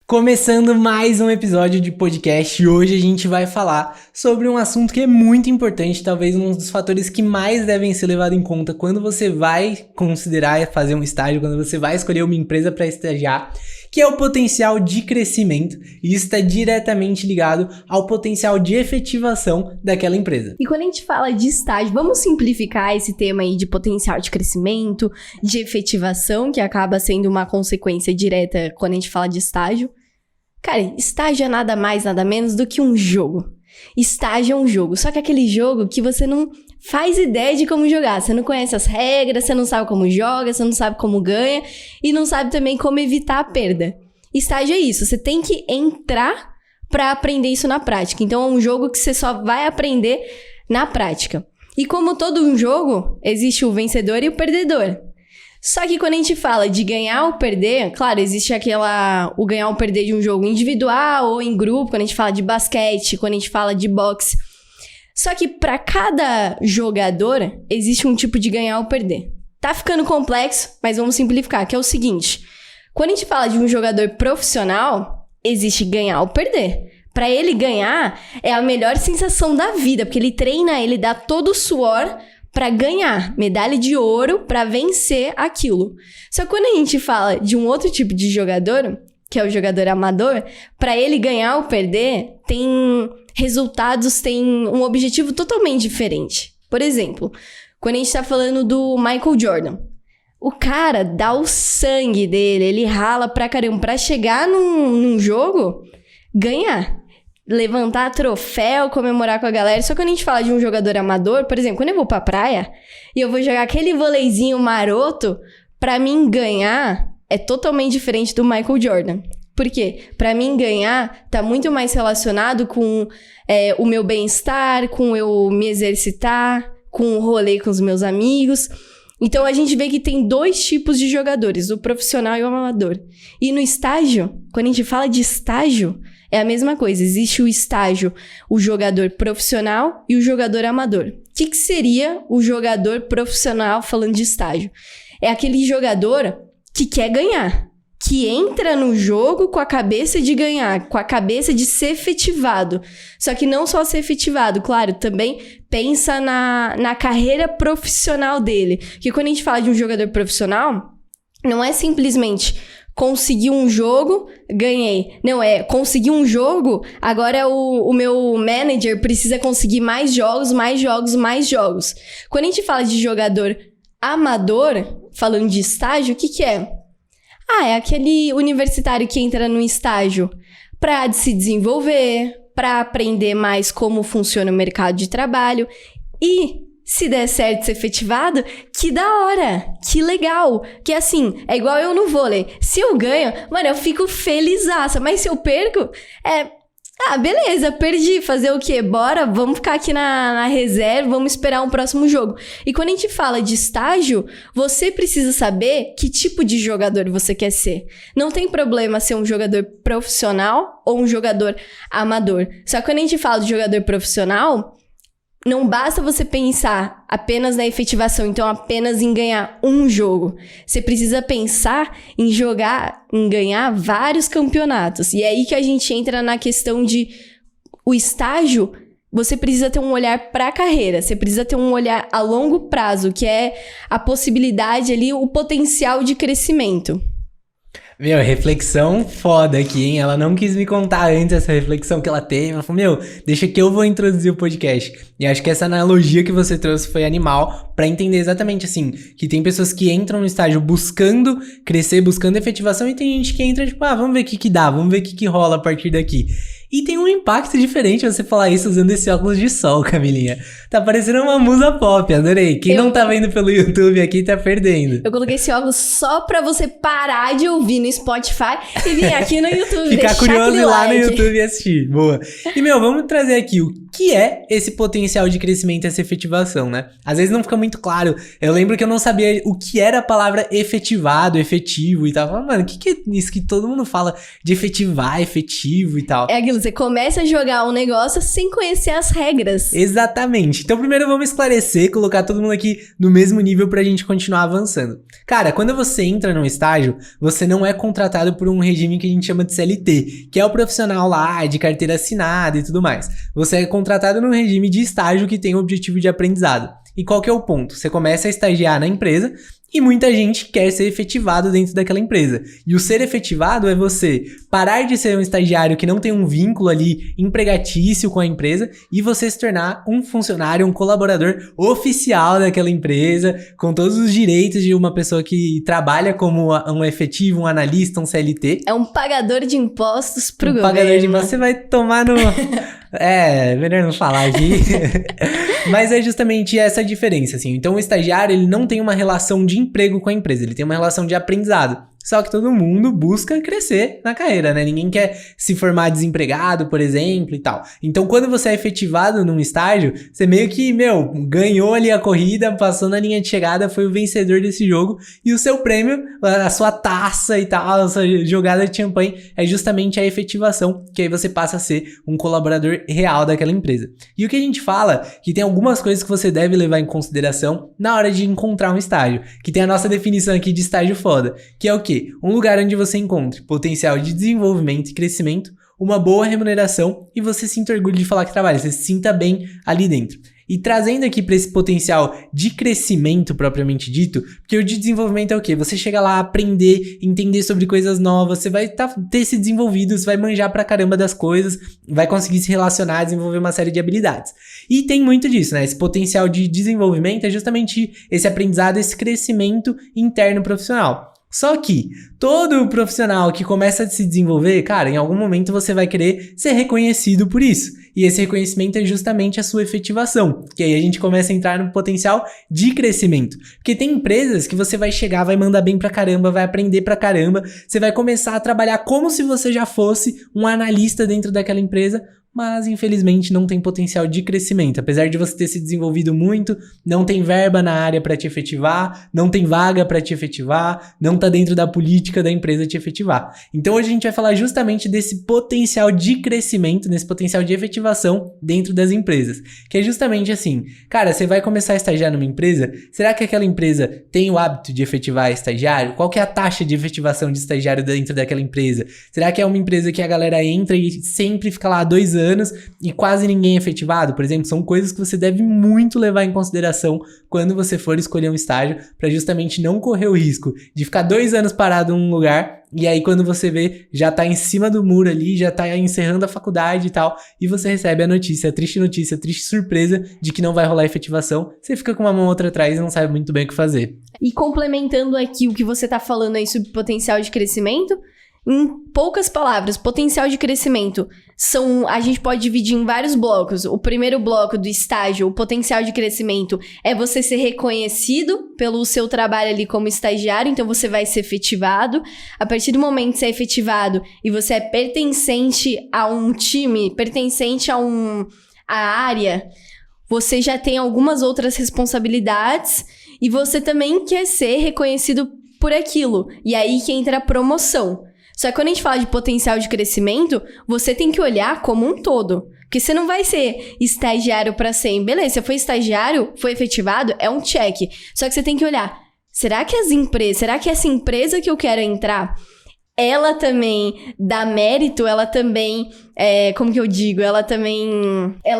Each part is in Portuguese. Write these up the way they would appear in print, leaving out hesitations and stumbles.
Começando mais um episódio de podcast, e hoje a gente vai falar sobre um assunto que é muito importante, talvez um dos fatores que mais devem ser levados em conta quando você vai considerar fazer um estágio, quando você vai escolher uma empresa para estagiar, que é o potencial de crescimento, e isso está diretamente ligado ao potencial de efetivação daquela empresa. E quando a gente fala de estágio, vamos simplificar esse tema aí de potencial de crescimento, de efetivação, que acaba sendo uma consequência direta quando a gente fala de estágio. Cara, estágio é nada mais, nada menos do que um jogo. Estágio é um jogo, só que aquele jogo que você não faz ideia de como jogar. Você não conhece as regras, você não sabe como joga, você não sabe como ganha e não sabe também como evitar a perda. Estágio é isso, você tem que entrar pra aprender isso na prática. Então é um jogo que você só vai aprender na prática. E como todo um jogo, existe o vencedor e o perdedor. Só que quando a gente fala de ganhar ou perder, claro, existe o ganhar ou perder de um jogo individual ou em grupo, quando a gente fala de basquete, quando a gente fala de boxe. Só que para cada jogador, existe um tipo de ganhar ou perder. Tá ficando complexo, mas vamos simplificar, que é o seguinte. Quando a gente fala de um jogador profissional, existe ganhar ou perder. Para ele ganhar, é a melhor sensação da vida, porque ele treina, ele dá todo o suor para ganhar medalha de ouro, para vencer aquilo. Só que quando a gente fala de um outro tipo de jogador, que é o jogador amador, para ele ganhar ou perder, tem resultados, tem um objetivo totalmente diferente. Por exemplo, quando a gente tá falando do Michael Jordan, o cara dá o sangue dele, ele rala pra caramba pra chegar num jogo, ganhar. Levantar troféu, comemorar com a galera. Só que quando a gente fala de um jogador amador, por exemplo, quando eu vou pra praia e eu vou jogar aquele voleizinho maroto, pra mim ganhar é totalmente diferente do Michael Jordan. Por quê? Pra mim ganhar tá muito mais relacionado com o meu bem-estar, com eu me exercitar, com o rolê com os meus amigos. Então a gente vê que tem dois tipos de jogadores, o profissional e o amador. E no estágio, quando a gente fala de estágio, é a mesma coisa, existe o estágio, o jogador profissional e o jogador amador. O que seria o jogador profissional falando de estágio? É aquele jogador que quer ganhar, que entra no jogo com a cabeça de ganhar, com a cabeça de ser efetivado. Só que não só ser efetivado, claro, também pensa na carreira profissional dele. Porque quando a gente fala de um jogador profissional, não é simplesmente consegui um jogo, ganhei. Não, é consegui um jogo, agora o meu manager precisa conseguir mais jogos, mais jogos, mais jogos. Quando a gente fala de jogador amador, falando de estágio, o que é? É aquele universitário que entra no estágio para se desenvolver, para aprender mais como funciona o mercado de trabalho e, se der certo ser efetivado, que da hora, que legal. Que assim, é igual eu no vôlei. Se eu ganho, mano, eu fico felizaça. Mas se eu perco, beleza, perdi. Fazer o quê? Bora, vamos ficar aqui na reserva, vamos esperar um próximo jogo. E quando a gente fala de estágio, você precisa saber que tipo de jogador você quer ser. Não tem problema ser um jogador profissional ou um jogador amador. Só que quando a gente fala de jogador profissional, não basta você pensar apenas na efetivação, então apenas em ganhar um jogo. Você precisa pensar em ganhar vários campeonatos. E é aí que a gente entra na questão de o estágio, você precisa ter um olhar para a carreira, você precisa ter um olhar a longo prazo, que é a possibilidade ali, o potencial de crescimento. Meu, reflexão foda aqui, hein? Ela não quis me contar antes essa reflexão que ela teve. Ela falou, deixa que eu vou introduzir o podcast. E acho que essa analogia que você trouxe foi animal pra entender exatamente assim, que tem pessoas que entram no estágio buscando crescer, buscando efetivação, e tem gente que entra tipo, vamos ver o que dá, vamos ver o que rola a partir daqui. E tem um impacto diferente você falar isso usando esse óculos de sol, Camilinha. Tá parecendo uma musa pop, adorei. Quem não tá vendo pelo YouTube aqui tá perdendo. Eu coloquei esse óculos só pra você parar de ouvir no Spotify e vir aqui no YouTube. Ficar curioso e ir lá no YouTube e assistir. Boa. E, vamos trazer aqui o que é esse potencial de crescimento, essa efetivação, né? Às vezes não fica muito claro. Eu lembro que eu não sabia o que era a palavra efetivado, efetivo e tal. Mano, o que é isso que todo mundo fala de efetivar, efetivo e tal? É aquilo, mesmo, você começa a jogar um negócio sem conhecer as regras. Exatamente. Então primeiro vamos esclarecer, colocar todo mundo aqui no mesmo nível pra gente continuar avançando. Cara, quando você entra num estágio, você não é contratado por um regime que a gente chama de CLT, que é o profissional lá de carteira assinada e tudo mais. Você é contratado num regime de estágio que tem o objetivo de aprendizado. E qual que é o ponto? Você começa a estagiar na empresa e muita gente quer ser efetivado dentro daquela empresa. E o ser efetivado é você parar de ser um estagiário que não tem um vínculo ali empregatício com a empresa e você se tornar um funcionário, um colaborador oficial daquela empresa, com todos os direitos de uma pessoa que trabalha como um efetivo, um analista, um CLT. É um pagador de impostos pro governo. Pagador de impostos, você vai tomar no... melhor não falar aqui. Mas é justamente essa a diferença, assim. Então o estagiário, ele não tem uma relação de emprego com a empresa, ele tem uma relação de aprendizado. Só que todo mundo busca crescer na carreira, né? Ninguém quer se formar desempregado, por exemplo, e tal. Então, quando você é efetivado num estágio, você meio que, ganhou ali a corrida, passou na linha de chegada, foi o vencedor desse jogo, e o seu prêmio, a sua taça e tal, a sua jogada de champanhe, é justamente a efetivação, que aí você passa a ser um colaborador real daquela empresa. E o que a gente fala, que tem algumas coisas que você deve levar em consideração na hora de encontrar um estágio, que tem a nossa definição aqui de estágio foda, que é o quê? Um lugar onde você encontre potencial de desenvolvimento e crescimento, uma boa remuneração e você sinta orgulho de falar que trabalha, você se sinta bem ali dentro. E trazendo aqui para esse potencial de crescimento propriamente dito, porque o de desenvolvimento é o quê? Você chega lá, aprender, entender sobre coisas novas, você vai ter se desenvolvido, você vai manjar pra caramba das coisas, vai conseguir se relacionar, desenvolver uma série de habilidades. E tem muito disso, né? Esse potencial de desenvolvimento é justamente esse aprendizado, esse crescimento interno profissional. Só que todo profissional que começa a se desenvolver, cara, em algum momento você vai querer ser reconhecido por isso. E esse reconhecimento é justamente a sua efetivação, que aí a gente começa a entrar no potencial de crescimento. Porque tem empresas que você vai chegar, vai mandar bem pra caramba, vai aprender pra caramba, você vai começar a trabalhar como se você já fosse um analista dentro daquela empresa, mas infelizmente não tem potencial de crescimento. Apesar de você ter se desenvolvido muito, não tem verba na área para te efetivar, não tem vaga para te efetivar, não tá dentro da política da empresa te efetivar. Então hoje a gente vai falar justamente desse potencial de crescimento, desse potencial de efetivação dentro das empresas. Que é justamente assim, cara, você vai começar a estagiar numa empresa, será que aquela empresa tem o hábito de efetivar estagiário? Qual que é a taxa de efetivação de estagiário dentro daquela empresa? Será que é uma empresa que a galera entra e sempre fica lá há 2 anos e quase ninguém é efetivado? Por exemplo, são coisas que você deve muito levar em consideração quando você for escolher um estágio, para justamente não correr o risco de ficar 2 anos parado num lugar e aí quando você vê, já tá em cima do muro ali, já tá encerrando a faculdade e tal, e você recebe a notícia, triste surpresa de que não vai rolar efetivação, você fica com uma mão outra atrás e não sabe muito bem o que fazer. E complementando aqui o que você tá falando aí sobre potencial de crescimento, em poucas palavras, potencial de crescimento a gente pode dividir em vários blocos. O primeiro bloco do estágio, o potencial de crescimento, é você ser reconhecido pelo seu trabalho ali como estagiário, então você vai ser efetivado. A partir do momento que você é efetivado e você é pertencente a um time, pertencente a área, você já tem algumas outras responsabilidades e você também quer ser reconhecido por aquilo. E aí que entra a promoção. Só que quando a gente fala de potencial de crescimento, você tem que olhar como um todo. Porque você não vai ser estagiário para sempre. Beleza, você foi estagiário, foi efetivado, é um check. Só que você tem que olhar, será que essa empresa que eu quero entrar, ela também dá mérito, ela também, ela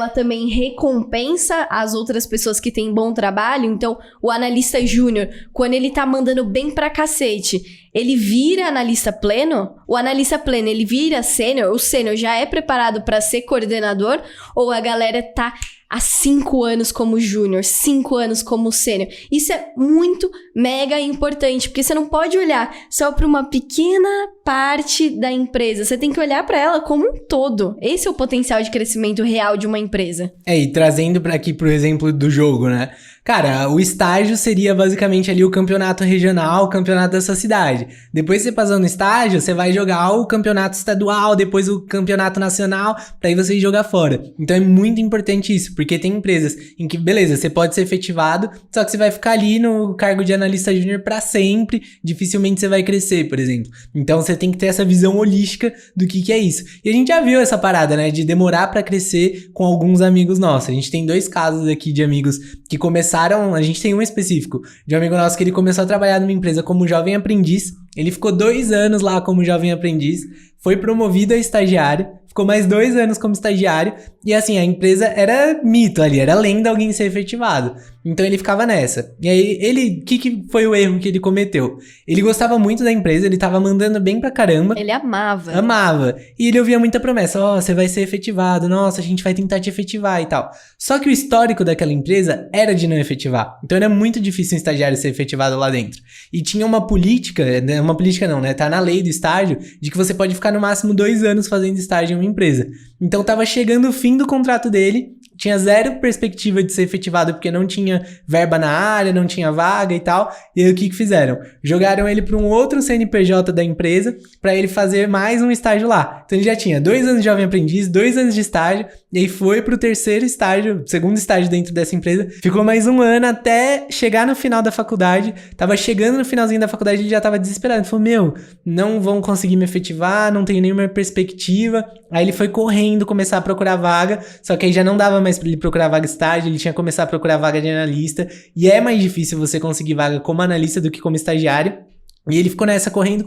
também recompensa as outras pessoas que têm bom trabalho. Então, o analista júnior, quando ele tá mandando bem pra cacete, ele vira analista pleno? O analista pleno, ele vira sênior? O sênior já é preparado pra ser coordenador? Ou a galera tá há 5 anos como júnior, 5 anos como sênior? Isso é muito mega importante, porque você não pode olhar só para uma pequena parte da empresa, você tem que olhar para ela como um todo. Esse é o potencial de crescimento real de uma empresa. E trazendo para aqui pro exemplo do jogo, né? Cara, o estágio seria basicamente ali o campeonato regional, o campeonato da sua cidade. Depois que você passou no estágio, você vai jogar o campeonato estadual, depois o campeonato nacional, pra aí você ir jogar fora. Então é muito importante isso, porque tem empresas em que, beleza, você pode ser efetivado, só que você vai ficar ali no cargo de analista júnior pra sempre, dificilmente você vai crescer, por exemplo. Então você tem que ter essa visão holística do que é isso. E a gente já viu essa parada, né, de demorar pra crescer com alguns amigos nossos. A gente tem 2 casos aqui de amigos que começaram, a gente tem um específico, de um amigo nosso que ele começou a trabalhar numa empresa como jovem aprendiz, ele ficou 2 anos lá como jovem aprendiz, foi promovido a estagiário, ficou mais 2 anos como estagiário, e assim, a empresa era mito ali, era lenda alguém ser efetivado. Então ele ficava nessa. E aí, que foi o erro que ele cometeu? Ele gostava muito da empresa, ele tava mandando bem pra caramba. Ele amava. Amava. E ele ouvia muita promessa, você vai ser efetivado, nossa, a gente vai tentar te efetivar e tal. Só que o histórico daquela empresa era de não efetivar. Então era muito difícil um estagiário ser efetivado lá dentro. E tinha uma política não, né? Tá na lei do estágio, de que você pode ficar no máximo 2 anos fazendo estágio em uma empresa. Então tava chegando o fim do contrato dele, tinha 0 perspectiva de ser efetivado porque não tinha verba na área, não tinha vaga e tal. E aí o que fizeram? Jogaram ele para um outro CNPJ da empresa para ele fazer mais um estágio lá. Então ele já tinha 2 anos de jovem aprendiz, 2 anos de estágio, e aí foi pro segundo estágio dentro dessa empresa. Ficou mais 1 ano até chegar no final da faculdade. Tava chegando no finalzinho da faculdade, ele já tava desesperado. Ele falou, não vão conseguir me efetivar, não tenho nenhuma perspectiva. Aí ele foi correndo começar a procurar vaga, só que aí já não dava mais pra ele procurar vaga estágio, ele tinha que começar a procurar vaga de analista, e é mais difícil você conseguir vaga como analista do que como estagiário. E ele ficou nessa, correndo,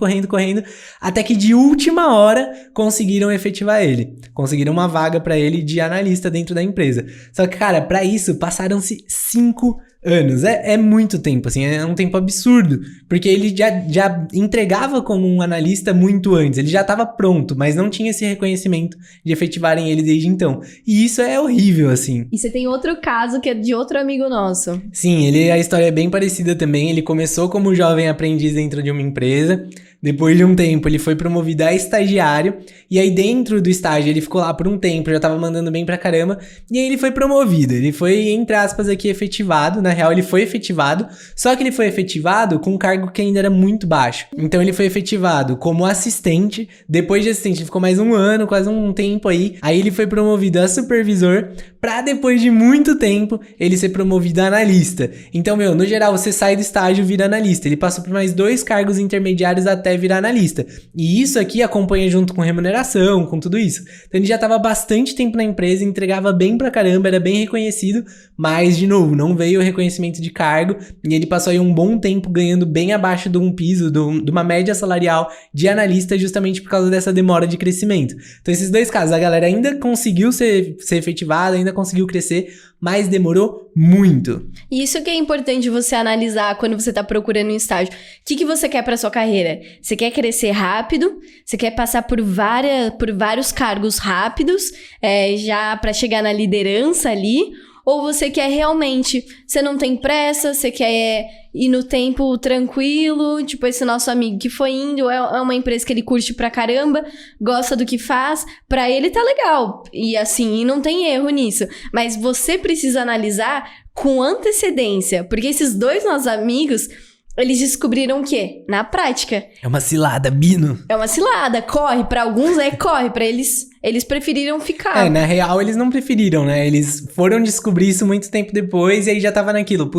até que de última hora conseguiram efetivar ele. Conseguiram uma vaga pra ele de analista dentro da empresa. Só que, cara, pra isso passaram-se 5 anos. É muito tempo, assim, é um tempo absurdo. Porque ele já entregava como um analista muito antes. Ele já tava pronto, mas não tinha esse reconhecimento de efetivarem ele desde então. E isso é horrível, assim. E você tem outro caso que é de outro amigo nosso. Sim, a história é bem parecida também. Ele começou como jovem aprendiz dentro de uma empresa. Depois de um tempo, ele foi promovido a estagiário. E aí, dentro do estágio, ele ficou lá por um tempo, já tava mandando bem pra caramba. E aí, ele foi promovido. Ele foi, entre aspas, aqui, efetivado. Na real, ele foi efetivado. Só que ele foi efetivado com um cargo que ainda era muito baixo. Então, ele foi efetivado como assistente. Depois de assistente, ele ficou mais 1 ano, quase um tempo aí. Aí, ele foi promovido a supervisor. Pra depois de muito tempo, ele ser promovido a analista. Então, no geral, você sai do estágio e vira analista. Ele passou por mais 2 cargos intermediários até virar analista. E isso aqui acompanha junto com remuneração, com tudo isso. Então ele já estava bastante tempo na empresa, entregava bem pra caramba, era bem reconhecido, mas, de novo, não veio o reconhecimento de cargo, e ele passou aí um bom tempo ganhando bem abaixo de um piso, de uma média salarial de analista, justamente por causa dessa demora de crescimento. Então esses 2 casos, a galera ainda conseguiu ser efetivada, ainda conseguiu crescer, mas demorou muito. E isso que é importante você analisar quando você tá procurando um estágio. O que você quer pra sua carreira? Você quer crescer rápido? Você quer passar por vários cargos rápidos, já pra chegar na liderança ali? Ou você quer realmente, você não tem pressa, você quer ir no tempo tranquilo, tipo esse nosso amigo que foi indo, é uma empresa que ele curte pra caramba, gosta do que faz, pra ele tá legal, e assim, não tem erro nisso, mas você precisa analisar com antecedência, porque esses 2 nossos amigos, eles descobriram o quê? Na prática. É uma cilada, Bino. É uma cilada, corre, pra alguns corre, pra eles preferiram ficar. Na real, eles não preferiram, né? Eles foram descobrir isso muito tempo depois e aí já tava naquilo,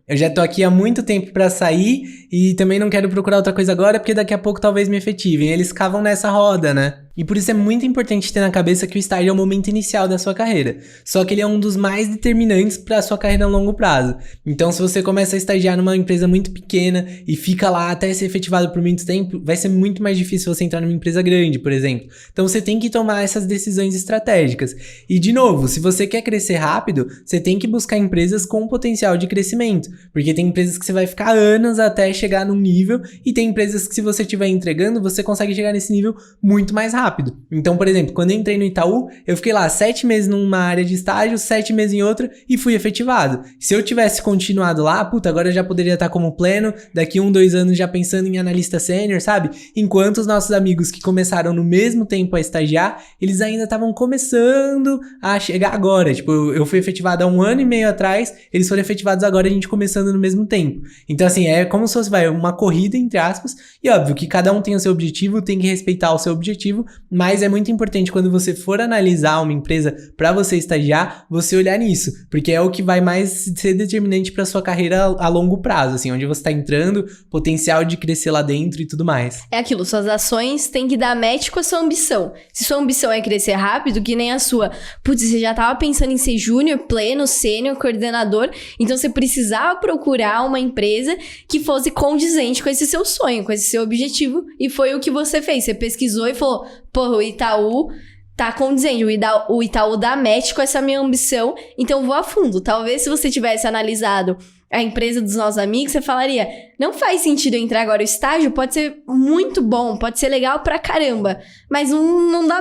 eu já tô aqui há muito tempo pra sair e também não quero procurar outra coisa agora porque daqui a pouco talvez me efetivem. Eles ficavam nessa roda, né? E por isso é muito importante ter na cabeça que o estágio é o momento inicial da sua carreira. Só que ele é um dos mais determinantes pra sua carreira a longo prazo. Então, se você começa a estagiar numa empresa muito pequena e fica lá até ser efetivado por muito tempo, vai ser muito mais difícil você entrar numa empresa grande, por exemplo. Então, você tem que tomar essas decisões estratégicas. E, de novo, se você quer crescer rápido, você tem que buscar empresas com potencial de crescimento. Porque tem empresas que você vai ficar anos até chegar num nível, e tem empresas que se você estiver entregando, você consegue chegar nesse nível muito mais rápido. Então, por exemplo, quando eu entrei no Itaú, eu fiquei lá 7 meses numa área de estágio, 7 meses em outra, e fui efetivado. Se eu tivesse continuado lá, puta, agora eu já poderia estar como pleno, daqui 1, 2 anos já pensando em analista sênior, sabe? Enquanto os nossos amigos que começaram no mesmo tempo a estagiar, eles ainda estavam começando a chegar agora. Tipo, eu fui efetivado há 1 ano e meio atrás, eles foram efetivados agora, a gente começando no mesmo tempo. Então, assim, é como se fosse, uma corrida, entre aspas, e óbvio que cada um tem o seu objetivo, tem que respeitar o seu objetivo, mas é muito importante quando você for analisar uma empresa pra você estagiar, você olhar nisso, porque é o que vai mais ser determinante pra sua carreira a longo prazo, assim, onde você tá entrando, potencial de crescer lá dentro e tudo mais. É aquilo, suas ações têm que dar match com a sua ambição. Se sua ambição é crescer rápido, que nem a sua, putz, você já tava pensando em ser júnior, pleno, sênior, coordenador, então você precisava procurar uma empresa que fosse condizente com esse seu sonho, com esse seu objetivo, e foi o que você fez. Você pesquisou e falou, porra, o Itaú tá condizente, o Itaú dá match com essa minha ambição, então vou a fundo. Talvez se você tivesse analisado a empresa dos nossos amigos, você falaria, não faz sentido eu entrar agora, o estágio pode ser muito bom, pode ser legal pra caramba, mas não dá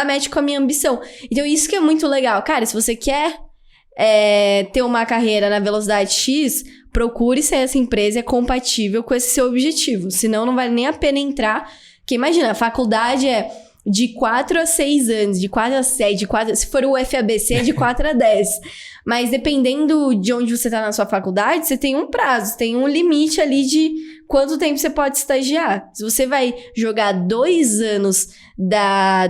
match com a minha ambição. Então isso que é muito legal. Cara, se você quer ter uma carreira na velocidade X, procure se essa empresa é compatível com esse seu objetivo, senão não vale nem a pena entrar, porque imagina, a faculdade é de 4 a 6 anos, de 4 a 7, se for o FABC é de 4 a 10. Mas dependendo de onde você tá na sua faculdade, você tem um prazo, tem um limite ali de quanto tempo você pode estagiar. Se você vai jogar 2 anos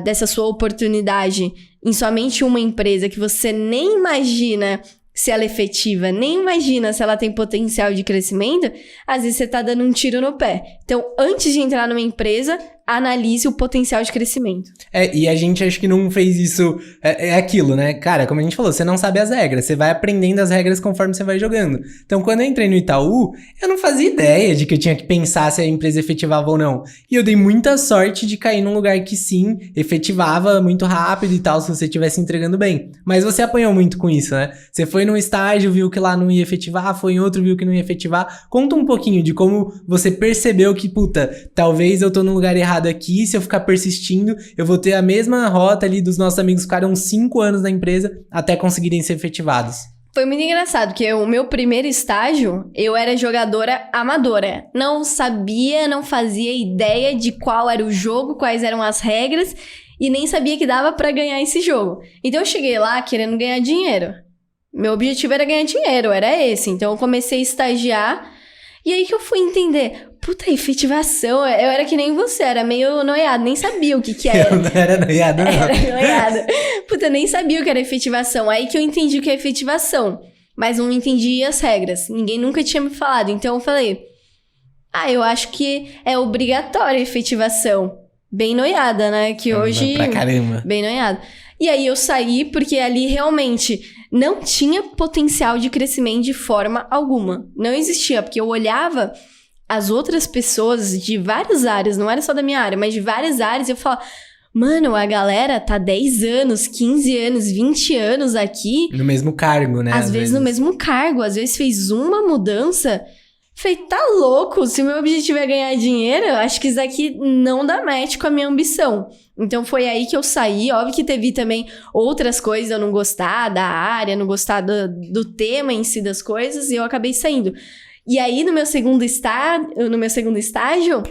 dessa sua oportunidade em somente uma empresa que você nem imagina se ela é efetiva, nem imagina se ela tem potencial de crescimento, às vezes você tá dando um tiro no pé. Então, antes de entrar numa empresa, analise o potencial de crescimento. E a gente acho que não fez isso, é aquilo, né? Cara, como a gente falou, você não sabe as regras, você vai aprendendo as regras conforme você vai jogando. Então, quando eu entrei no Itaú, eu não fazia ideia de que eu tinha que pensar se a empresa efetivava ou não. E eu dei muita sorte de cair num lugar que sim, efetivava muito rápido e tal, se você estivesse entregando bem. Mas você apanhou muito com isso, né? Você foi num estágio, viu que lá não ia efetivar, foi em outro, viu que não ia efetivar. Conta um pouquinho de como você percebeu que, puta, talvez eu tô no lugar errado aqui, se eu ficar persistindo, eu vou ter a mesma rota ali dos nossos amigos que ficaram 5 anos na empresa até conseguirem ser efetivados. Foi muito engraçado, porque o meu primeiro estágio, eu era jogadora amadora. Não sabia, não fazia ideia de qual era o jogo, quais eram as regras, e nem sabia que dava pra ganhar esse jogo. Então eu cheguei lá querendo ganhar dinheiro. Meu objetivo era ganhar dinheiro, era esse. Então eu comecei a estagiar, e aí que eu fui entender, puta, efetivação, eu era que nem você, era meio noiado, nem sabia o que era. Eu não era noiado, não. Era noiado. Puta, nem sabia o que era efetivação, aí que eu entendi o que é efetivação, mas não entendi as regras, ninguém nunca tinha me falado, então eu falei, eu acho que é obrigatória a efetivação. Bem noiada, né, que hoje... Pra caramba. Bem noiada. E aí eu saí porque ali realmente não tinha potencial de crescimento de forma alguma. Não existia, porque eu olhava as outras pessoas de várias áreas, não era só da minha área, mas de várias áreas, e eu falava, mano, a galera tá 10 anos, 15 anos, 20 anos aqui. No mesmo cargo, né? Às vezes no mesmo cargo, às vezes fez uma mudança. Falei, tá louco? Se o meu objetivo é ganhar dinheiro, acho que isso aqui não dá match com a minha ambição. Então foi aí que eu saí. Óbvio que teve também outras coisas, eu não gostar da área, não gostar do tema em si das coisas, e eu acabei saindo. E aí no meu segundo estágio,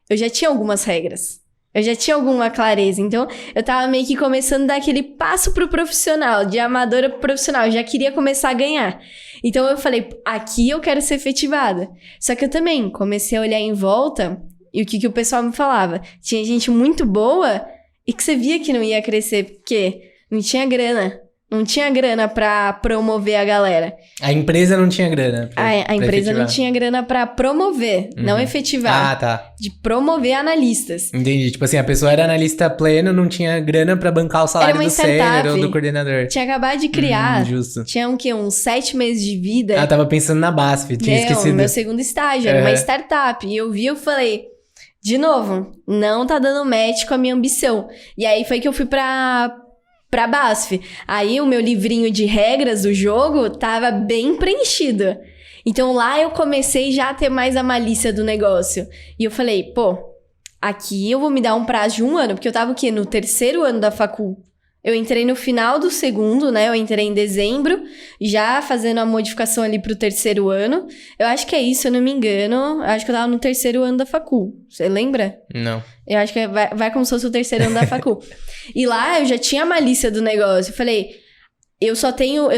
eu já tinha algumas regras. Eu já tinha alguma clareza, então eu tava meio que começando a dar aquele passo pro profissional, de amadora pro profissional, eu já queria começar a ganhar. Então eu falei, aqui eu quero ser efetivada. Só que eu também comecei a olhar em volta, e o que o pessoal me falava? Tinha gente muito boa, e que você via que não ia crescer, porque não tinha grana. Não tinha grana pra promover a galera. A empresa não tinha grana. A empresa não tinha grana pra promover, não efetivar. Ah, tá. De promover analistas. Entendi. Tipo assim, a pessoa era analista pleno, não tinha grana pra bancar o salário do sênior ou do coordenador. Tinha acabado de criar. Justo. Tinha uns 7 meses de vida. Tava pensando na BASF, tinha esquecido. Meu segundo estágio, era uma startup. E eu vi, eu falei, de novo, não tá dando match com a minha ambição. E aí foi que eu fui pra BASF. Aí o meu livrinho de regras do jogo tava bem preenchido. Então lá eu comecei já a ter mais a malícia do negócio. E eu falei, pô, aqui eu vou me dar um prazo de 1 ano, porque eu tava o quê? No 3º ano da facul. Eu entrei no final do 2º, né? Eu entrei em dezembro, já fazendo a modificação ali pro 3º ano. Eu acho que é isso, se eu não me engano. Eu acho que eu tava no 3º ano da facul. Você lembra? Não. Eu acho que vai como se fosse o 3º ano da facul. E lá eu já tinha a malícia do negócio. Eu falei, eu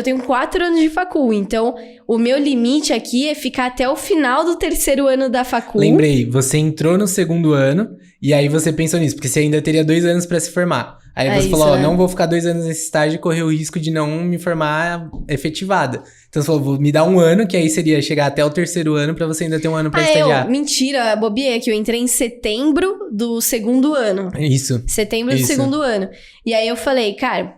tenho 4 anos de facul, então o meu limite aqui é ficar até o final do 3º ano da facul. Lembrei, você entrou no 2º ano e aí você pensou nisso, porque você ainda teria 2 anos pra se formar. Aí você falou, né? não vou ficar 2 anos nesse estágio e correr o risco de não me formar efetivada. Então você falou, vou me dar 1 ano, que aí seria chegar até o 3º ano pra você ainda ter 1 ano pra estagiar. Mentira, bobiei, que eu entrei em setembro do 2º ano. Isso. Setembro do 2º ano. E aí eu falei, cara,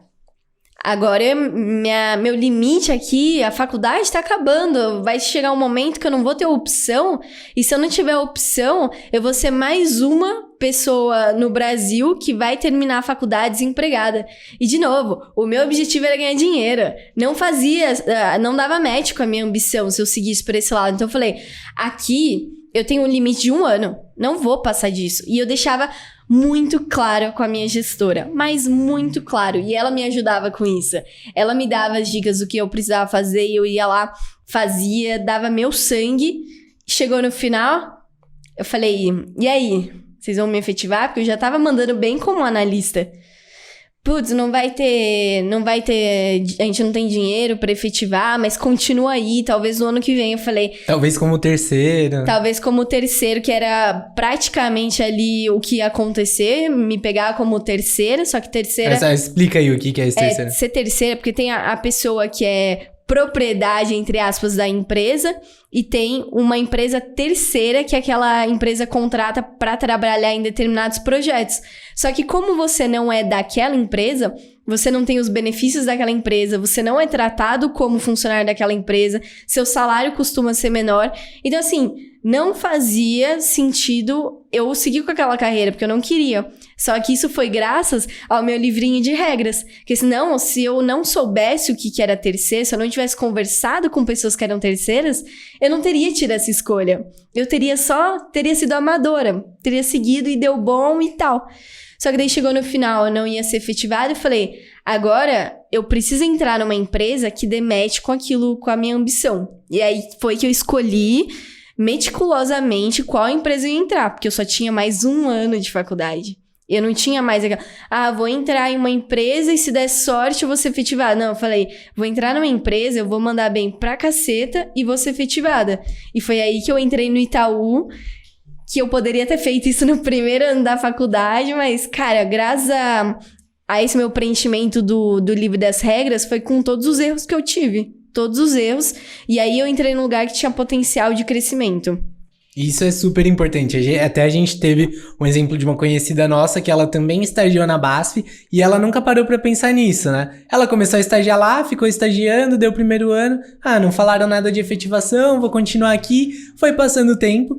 agora meu limite aqui, a faculdade tá acabando. Vai chegar um momento que eu não vou ter opção. E se eu não tiver opção, eu vou ser mais uma pessoa no Brasil que vai terminar a faculdade desempregada. E, de novo, o meu objetivo era ganhar dinheiro. Não dava match com a minha ambição se eu seguisse por esse lado. Então eu falei, aqui eu tenho um limite de 1 ano. Não vou passar disso. E eu deixava muito claro com a minha gestora, mas muito claro. E ela me ajudava com isso. Ela me dava as dicas do que eu precisava fazer e eu ia lá, fazia, dava meu sangue. Chegou no final, eu falei, e aí? Vocês vão me efetivar? Porque eu já tava mandando bem como analista. Putz, não vai ter, a gente não tem dinheiro pra efetivar, mas continua aí, talvez no ano que vem. Eu falei... Talvez como terceiro. Talvez como terceiro, que era praticamente ali o que ia acontecer, me pegar como terceira, só que terceira... Explica aí o que é esse terceiro. Ser terceira, porque tem a pessoa que é propriedade, entre aspas, da empresa, e tem uma empresa terceira, que aquela empresa contrata para trabalhar em determinados projetos. Só que como você não é daquela empresa, você não tem os benefícios daquela empresa, você não é tratado como funcionário daquela empresa, seu salário costuma ser menor. Então, assim, não fazia sentido eu seguir com aquela carreira, porque eu não queria. Só que isso foi graças ao meu livrinho de regras. Porque senão, se eu não soubesse o que era terceiro, se eu não tivesse conversado com pessoas que eram terceiras, eu não teria tido essa escolha. Eu teria sido amadora. Teria seguido e deu bom e tal. Só que daí chegou no final, eu não ia ser efetivada e falei, agora eu preciso entrar numa empresa que dê match com aquilo, com a minha ambição. E aí foi que eu escolhi meticulosamente qual empresa eu ia entrar, porque eu só tinha mais 1 ano de faculdade. Eu não tinha mais aquela, vou entrar em uma empresa e se der sorte eu vou ser efetivada. Não, eu falei, vou entrar numa empresa, eu vou mandar bem pra caceta e vou ser efetivada. E foi aí que eu entrei no Itaú, que eu poderia ter feito isso no 1º ano da faculdade, mas, cara, graças a esse meu preenchimento do livro das regras, foi com todos os erros que eu tive. Todos os erros. E aí eu entrei num lugar que tinha potencial de crescimento. Isso é super importante. Até a gente teve um exemplo de uma conhecida nossa que ela também estagiou na BASF e ela nunca parou pra pensar nisso, né? Ela começou a estagiar lá, ficou estagiando, deu o 1º ano. Não falaram nada de efetivação, vou continuar aqui. Foi passando o tempo,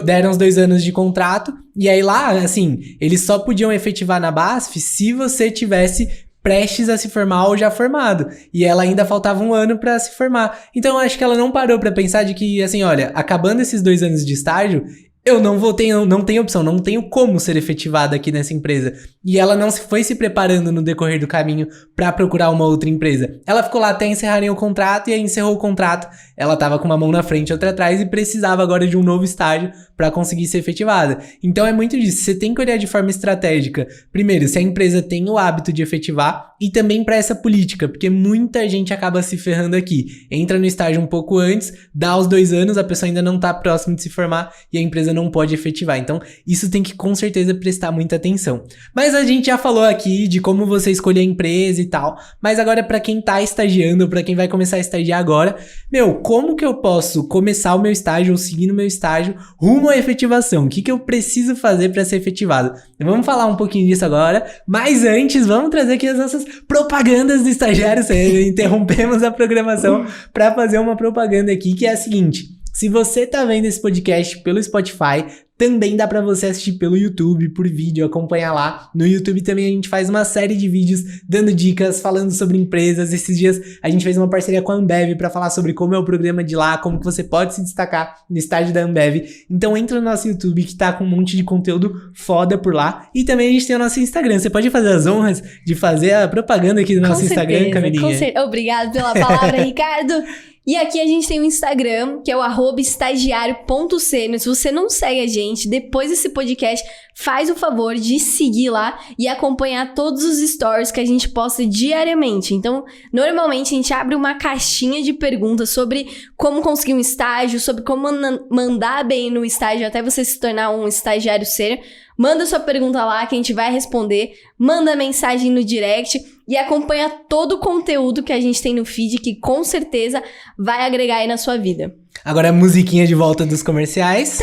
deram os 2 anos de contrato. E aí lá, assim, eles só podiam efetivar na BASF se você tivesse prestes a se formar ou já formado. E ela ainda faltava 1 ano pra se formar. Então, eu acho que ela não parou pra pensar de que, assim, olha, acabando esses 2 anos de estágio, eu não tenho opção, não tenho como ser efetivada aqui nessa empresa. E ela não foi se preparando no decorrer do caminho pra procurar uma outra empresa. Ela ficou lá até encerrarem o contrato, e aí encerrou o contrato. Ela tava com uma mão na frente e outra atrás e precisava agora de um novo estágio pra conseguir ser efetivada. Então é muito disso, você tem que olhar de forma estratégica. Primeiro, se a empresa tem o hábito de efetivar, e também pra essa política, porque muita gente acaba se ferrando aqui. Entra no estágio um pouco antes, dá os 2 anos, a pessoa ainda não tá próximo de se formar e a empresa não pode efetivar. Então, isso tem que com certeza prestar muita atenção. Mas a gente já falou aqui de como você escolher a empresa e tal, mas agora pra quem tá estagiando, pra quem vai começar a estagiar agora, como que eu posso começar o meu estágio ou seguir no meu estágio rumo à efetivação? O que eu preciso fazer pra ser efetivado? Vamos falar um pouquinho disso agora, mas antes vamos trazer aqui as nossas propagandas do estagiário. Interrompemos a programação pra fazer uma propaganda aqui, que é a seguinte: Se você tá vendo esse podcast pelo Spotify, também dá pra você assistir pelo YouTube, por vídeo, acompanhar lá. No YouTube também a gente faz uma série de vídeos dando dicas, falando sobre empresas. Esses dias a gente fez uma parceria com a Ambev pra falar sobre como é o programa de lá, como que você pode se destacar no estágio da Ambev. Então entra no nosso YouTube que tá com um monte de conteúdo foda por lá. E também a gente tem o nosso Instagram. Você pode fazer as honras de fazer a propaganda aqui do nosso Instagram, Camilinha? Obrigado pela palavra, Ricardo. E aqui a gente tem o Instagram, que é o @estagiario.sênior. Se você não segue a gente, depois desse podcast, faz o favor de seguir lá e acompanhar todos os stories que a gente posta diariamente. Então, normalmente a gente abre uma caixinha de perguntas sobre como conseguir um estágio, sobre como mandar bem no estágio até você se tornar um estagiário sênior. Manda sua pergunta lá que a gente vai responder, manda mensagem no direct e acompanha todo o conteúdo que a gente tem no feed, que com certeza vai agregar aí na sua vida. Agora a musiquinha de volta dos comerciais.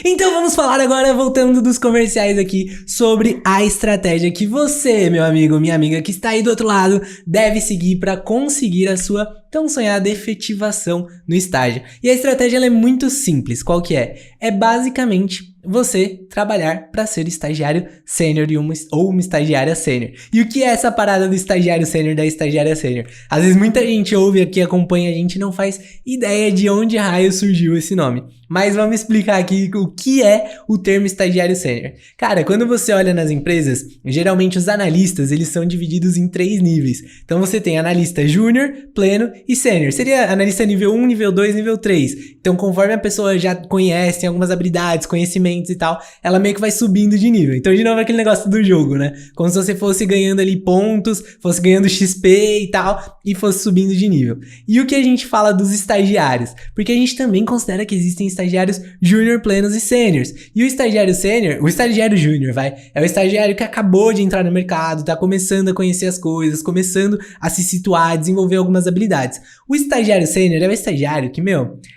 Então vamos falar agora, voltando dos comerciais aqui, sobre a estratégia que você, meu amigo, minha amiga, que está aí do outro lado, deve seguir para conseguir a sua tão sonhada efetivação no estágio. E a estratégia ela é muito simples. Qual que é? É basicamente você trabalhar para ser estagiário sênior ou uma estagiária sênior. E o que é essa parada do estagiário sênior, da estagiária sênior? Às vezes muita gente ouve aqui, acompanha a gente e não faz ideia de onde raio surgiu esse nome. Mas vamos explicar aqui o que é o termo estagiário sênior. Cara, quando você olha nas empresas, geralmente os analistas, eles são divididos em 3 níveis. Então você tem analista júnior, pleno e sênior. Seria analista nível 1, nível 2, nível 3. Então conforme a pessoa já conhece, tem algumas habilidades, conhecimentos e tal, ela meio que vai subindo de nível. Então de novo é aquele negócio do jogo, né? Como se você fosse ganhando ali pontos, fosse ganhando XP e tal, e fosse subindo de nível. E o que a gente fala dos estagiários? Porque a gente também considera que existem estagiários júnior, plenos e sêniors. E o estagiário sênior, o estagiário júnior, é o estagiário que acabou de entrar no mercado, tá começando a conhecer as coisas, começando a se situar, desenvolver algumas habilidades. O estagiário sênior é o estagiário que,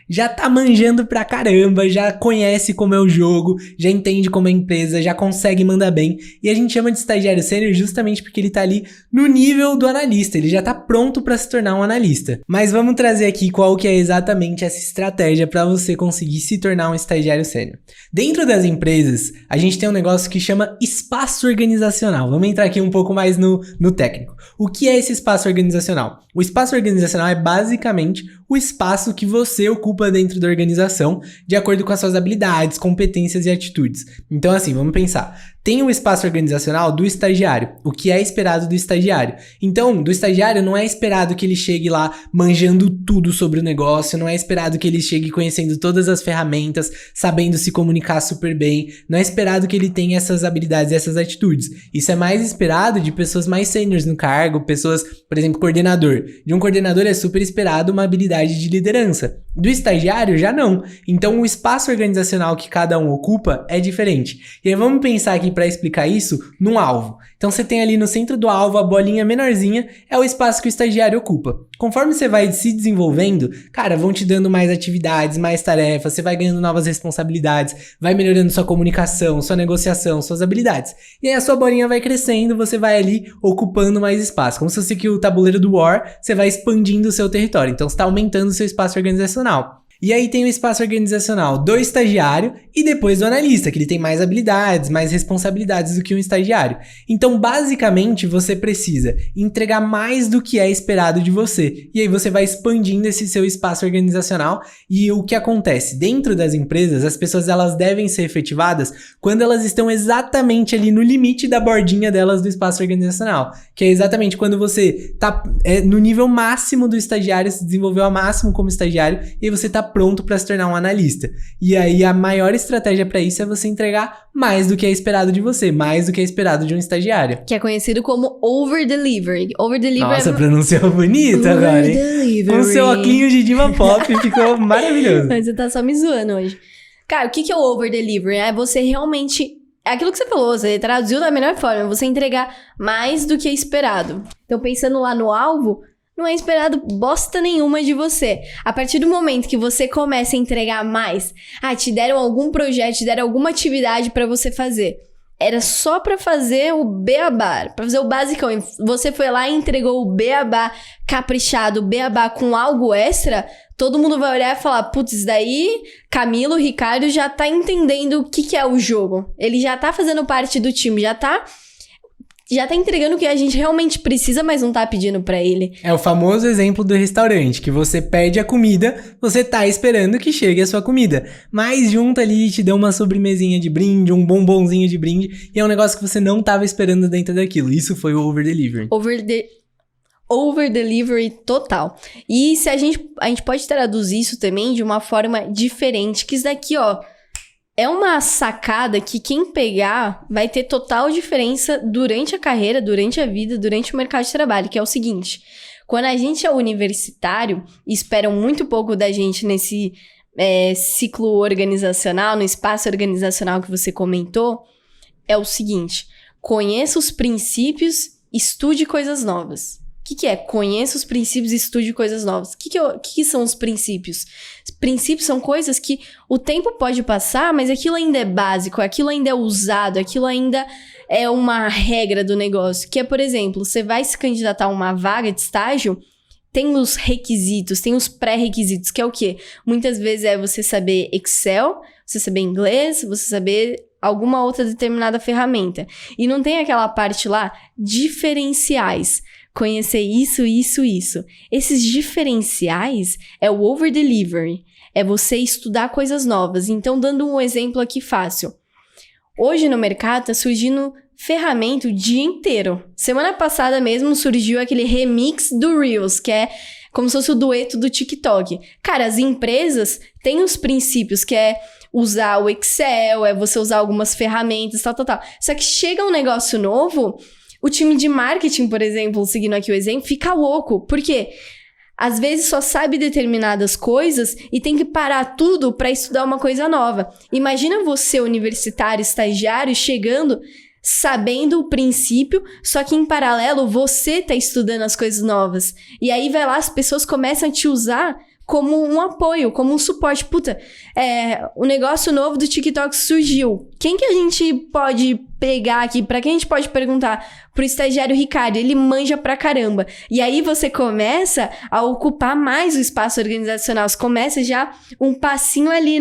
já tá manjando pra caramba, já conhece como é o jogo, já entende como é a empresa, já consegue mandar bem. E a gente chama de estagiário sênior justamente porque ele tá ali no nível do analista, ele já tá pronto pra se tornar um analista. Mas vamos trazer aqui qual que é exatamente essa estratégia pra você conseguir se tornar um estagiário sênior. Dentro das empresas, a gente tem um negócio que chama espaço organizacional. Vamos entrar aqui um pouco mais no técnico. O que é esse espaço organizacional? O espaço organizacional é basicamente o espaço que você ocupa dentro da organização de acordo com as suas habilidades, competências e atitudes. Então assim, vamos pensar. Tem o espaço organizacional do estagiário, o que é esperado do estagiário. Então, do estagiário não é esperado que ele chegue lá manjando tudo sobre o negócio, não é esperado que ele chegue conhecendo todas as ferramentas, sabendo se comunicar super bem, não é esperado que ele tenha essas habilidades e essas atitudes. Isso é mais esperado de pessoas mais sêniores no cargo, pessoas, por exemplo, coordenador. De um coordenador é super esperado uma habilidade de liderança. Do estagiário já não. Então, o espaço organizacional que cada um ocupa é diferente. E aí vamos pensar aqui para explicar isso num alvo. Então você tem ali no centro do alvo a bolinha menorzinha, é o espaço que o estagiário ocupa. Conforme você vai se desenvolvendo, cara, vão te dando mais atividades, mais tarefas, você vai ganhando novas responsabilidades, vai melhorando sua comunicação, sua negociação, suas habilidades. E aí a sua bolinha vai crescendo, você vai ali ocupando mais espaço. Como se fosse que o tabuleiro do War, você vai expandindo o seu território. Então você está aumentando o seu espaço organizacional. E aí tem o espaço organizacional do estagiário e depois do analista, que ele tem mais habilidades, mais responsabilidades do que um estagiário. Então, basicamente, você precisa entregar mais do que é esperado de você. E aí você vai expandindo esse seu espaço organizacional. E o que acontece? Dentro das empresas, as pessoas elas devem ser efetivadas quando elas estão exatamente ali no limite da bordinha delas do espaço organizacional. Que é exatamente quando você tá no nível máximo do estagiário, se desenvolveu ao máximo como estagiário, e aí você tá pronto para se tornar um analista. E aí a maior estratégia para isso é você entregar mais do que é esperado de você, mais do que é esperado de um estagiário. Que é conhecido como over-delivery. Over-delivery. Nossa, pronunciou bonito agora, hein? Com seu óculos de diva pop ficou maravilhoso. Mas você tá só me zoando hoje. Cara, o que é o over-delivery? É você realmente... É aquilo que você falou, você traduziu da melhor forma. Você entregar mais do que é esperado. Então, pensando lá no alvo... Não é esperado bosta nenhuma de você. A partir do momento que você começa a entregar mais, te deram algum projeto, te deram alguma atividade pra você fazer. era só pra fazer o beabá, pra fazer o basicão. E você foi lá e entregou o beabá caprichado, o beabá com algo extra, todo mundo vai olhar e falar, putz, daí Camilo, Ricardo já tá entendendo o que é o jogo. Ele já tá fazendo parte do time, já tá entregando o que a gente realmente precisa, mas não tá pedindo pra ele. É o famoso exemplo do restaurante, que você pede a comida, você tá esperando que chegue a sua comida. Mas junto ali te dão uma sobremesinha de brinde, um bombonzinho de brinde, e é um negócio que você não tava esperando dentro daquilo. Isso foi o over-delivery. Over-delivery total. E se a gente pode traduzir isso também de uma forma diferente, que isso daqui, ó, é uma sacada que quem pegar vai ter total diferença durante a carreira, durante a vida, durante o mercado de trabalho, que é o seguinte: quando a gente é universitário e esperam muito pouco da gente nesse ciclo organizacional, no espaço organizacional que você comentou, é o seguinte: conheça os princípios, estude coisas novas. O que é? Conheça os princípios e estude coisas novas. O que são os princípios? Princípios são coisas que o tempo pode passar, mas aquilo ainda é básico, aquilo ainda é usado, aquilo ainda é uma regra do negócio. Que é, por exemplo, você vai se candidatar a uma vaga de estágio, tem os requisitos, tem os pré-requisitos, que é o quê? Muitas vezes é você saber Excel, você saber inglês, você saber alguma outra determinada ferramenta. E não tem aquela parte lá, diferenciais. Conhecer isso, isso, isso. Esses diferenciais é o over-delivery. É você estudar coisas novas. Então, dando um exemplo aqui fácil. Hoje no mercado tá surgindo ferramenta o dia inteiro. Semana passada mesmo surgiu aquele remix do Reels, que é como se fosse o dueto do TikTok. Cara, as empresas têm os princípios, que é usar o Excel, é você usar algumas ferramentas, tal. Só que chega um negócio novo, o time de marketing, por exemplo, seguindo aqui o exemplo, fica louco. Por quê? Às vezes só sabe determinadas coisas e tem que parar tudo para estudar uma coisa nova. Imagina você, universitário, estagiário, chegando, sabendo o princípio, só que em paralelo você tá estudando as coisas novas. E aí vai lá, as pessoas começam a te usar como um apoio, como um suporte. Puta, o negócio novo do TikTok surgiu. Quem que a gente pode pegar aqui? Pra quem a gente pode perguntar? Pro estagiário Ricardo, ele manja pra caramba. E aí você começa a ocupar mais o espaço organizacional. Você começa já um passinho ali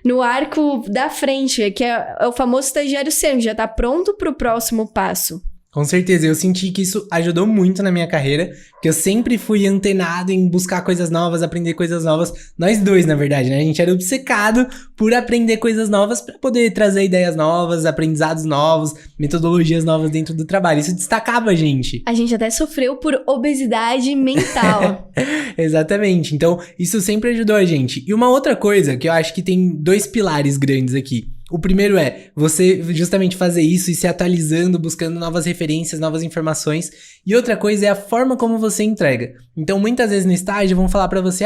no arco da frente, que é o famoso estagiário sênior, já tá pronto pro próximo passo. Com certeza, eu senti que isso ajudou muito na minha carreira, que eu sempre fui antenado em buscar coisas novas, aprender coisas novas. Nós dois, na verdade, né? A gente era obcecado por aprender coisas novas para poder trazer ideias novas, aprendizados novos, metodologias novas dentro do trabalho. Isso destacava a gente. A gente até sofreu por obesidade mental. Exatamente. Então, isso sempre ajudou a gente. E uma outra coisa que eu acho que tem 2 pilares grandes aqui. O primeiro é você justamente fazer isso e se atualizando, buscando novas referências, novas informações. E outra coisa é a forma como você entrega. Então, muitas vezes no estágio vão falar pra você,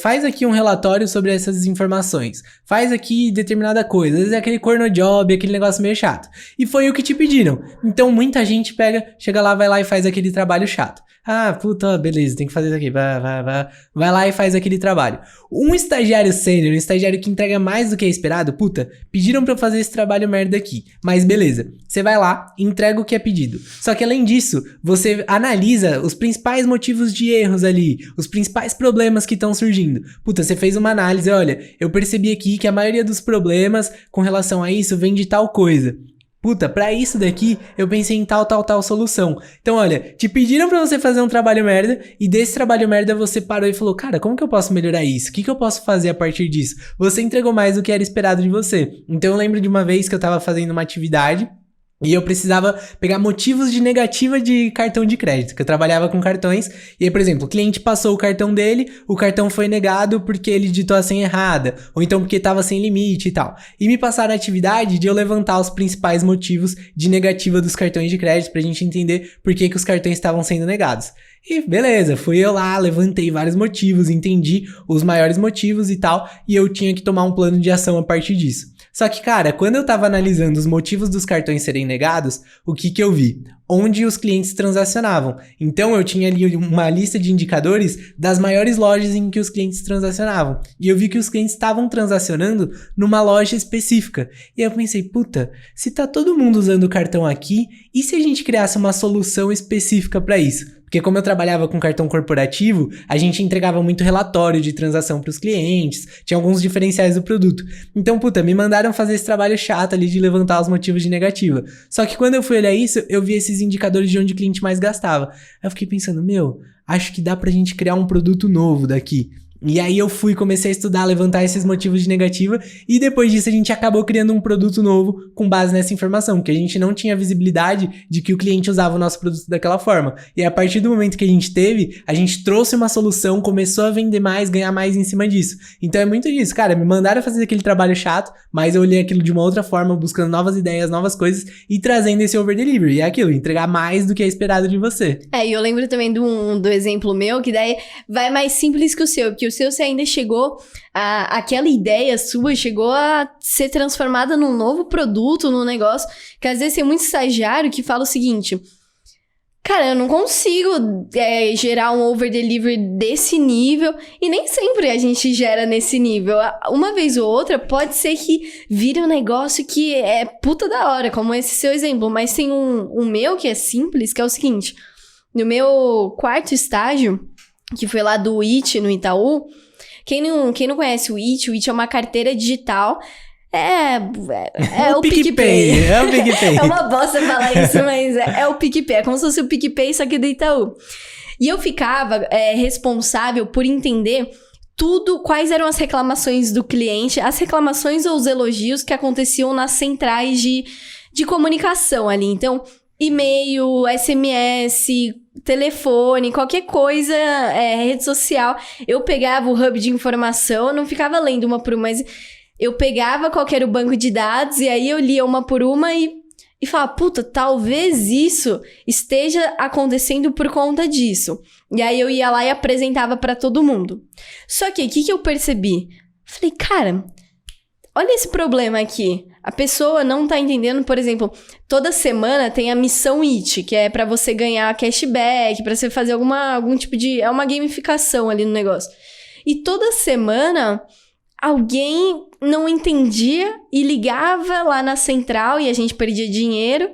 faz aqui um relatório sobre essas informações. Faz aqui determinada coisa. Às vezes é aquele corno job, aquele negócio meio chato. E foi o que te pediram. Então, muita gente chega lá, vai lá e faz aquele trabalho chato. Beleza, tem que fazer isso aqui. Vai lá e faz aquele trabalho. Um estagiário sênior, um estagiário que entrega mais do que é esperado, pediram pra eu fazer esse trabalho merda aqui. Mas beleza, você vai lá, entrega o que é pedido. Só que além disso, você analisa os principais motivos de erros ali, os principais problemas que estão surgindo. Você fez uma análise, olha, eu percebi aqui que a maioria dos problemas com relação a isso vem de tal coisa. Pra isso daqui, eu pensei em tal solução. Então, olha, te pediram pra você fazer um trabalho merda, e desse trabalho merda você parou e falou, cara, como que eu posso melhorar isso? O que eu posso fazer a partir disso? Você entregou mais do que era esperado de você. Então, eu lembro de uma vez que eu tava fazendo uma atividade, e eu precisava pegar motivos de negativa de cartão de crédito, que eu trabalhava com cartões. E aí, por exemplo, o cliente passou o cartão dele, o cartão foi negado porque ele digitou a senha errada, ou então porque estava sem limite e tal. E me passaram a atividade de eu levantar os principais motivos de negativa dos cartões de crédito pra gente entender por que os cartões estavam sendo negados. E beleza, fui eu lá, levantei vários motivos, entendi os maiores motivos e tal, e eu tinha que tomar um plano de ação a partir disso. Só que, cara, quando eu tava analisando os motivos dos cartões serem negados, o que eu vi? Onde os clientes transacionavam. Então, eu tinha ali uma lista de indicadores das maiores lojas em que os clientes transacionavam. E eu vi que os clientes estavam transacionando numa loja específica. E aí eu pensei, puta, se tá todo mundo usando o cartão aqui, e se a gente criasse uma solução específica para isso? Porque como eu trabalhava com cartão corporativo, a gente entregava muito relatório de transação para os clientes, tinha alguns diferenciais do produto. Então, puta, me mandaram fazer esse trabalho chato ali de levantar os motivos de negativa. Só que quando eu fui olhar isso, eu vi esses indicadores de onde o cliente mais gastava. Aí eu fiquei pensando, acho que dá pra gente criar um produto novo daqui. E aí eu comecei a estudar, levantar esses motivos de negativa, e depois disso a gente acabou criando um produto novo com base nessa informação, porque a gente não tinha visibilidade de que o cliente usava o nosso produto daquela forma. E a partir do momento que a gente teve, a gente trouxe uma solução, começou a vender mais, ganhar mais em cima disso. Então é muito disso, cara, me mandaram fazer aquele trabalho chato, mas eu olhei aquilo de uma outra forma, buscando novas ideias, novas coisas, e trazendo esse over delivery. E é aquilo, entregar mais do que é esperado de você. E eu lembro também do exemplo meu, que daí vai mais simples que o seu, porque o seu você ainda chegou aquela ideia sua chegou a ser transformada num novo produto, num negócio, que às vezes tem muito estagiário que fala o seguinte, cara, eu não consigo gerar um over delivery desse nível, e nem sempre a gente gera nesse nível. Uma vez ou outra pode ser que vire um negócio que é puta da hora, como esse seu exemplo, mas tem um meu que é simples, que é o seguinte, no meu quarto estágio, que foi lá do IT, no Itaú. Quem não conhece o IT é uma carteira digital. É o PicPay. É o PicPay. É uma bosta falar isso, mas é o PicPay. É como se fosse o PicPay, só que do Itaú. E eu ficava responsável por entender tudo, quais eram as reclamações do cliente, as reclamações ou os elogios que aconteciam nas centrais de comunicação ali. Então, e-mail, SMS, telefone, qualquer coisa, rede social. Eu pegava o hub de informação, eu não ficava lendo uma por uma, mas eu pegava qual que era o banco de dados e aí eu lia uma por uma e falava, puta, talvez isso esteja acontecendo por conta disso. E aí eu ia lá e apresentava pra todo mundo. Só que o que eu percebi? Falei, cara, olha esse problema aqui. A pessoa não tá entendendo, por exemplo, toda semana tem a missão IT, que é pra você ganhar cashback, pra você fazer algum tipo de... É uma gamificação ali no negócio. E toda semana alguém não entendia e ligava lá na central e a gente perdia dinheiro.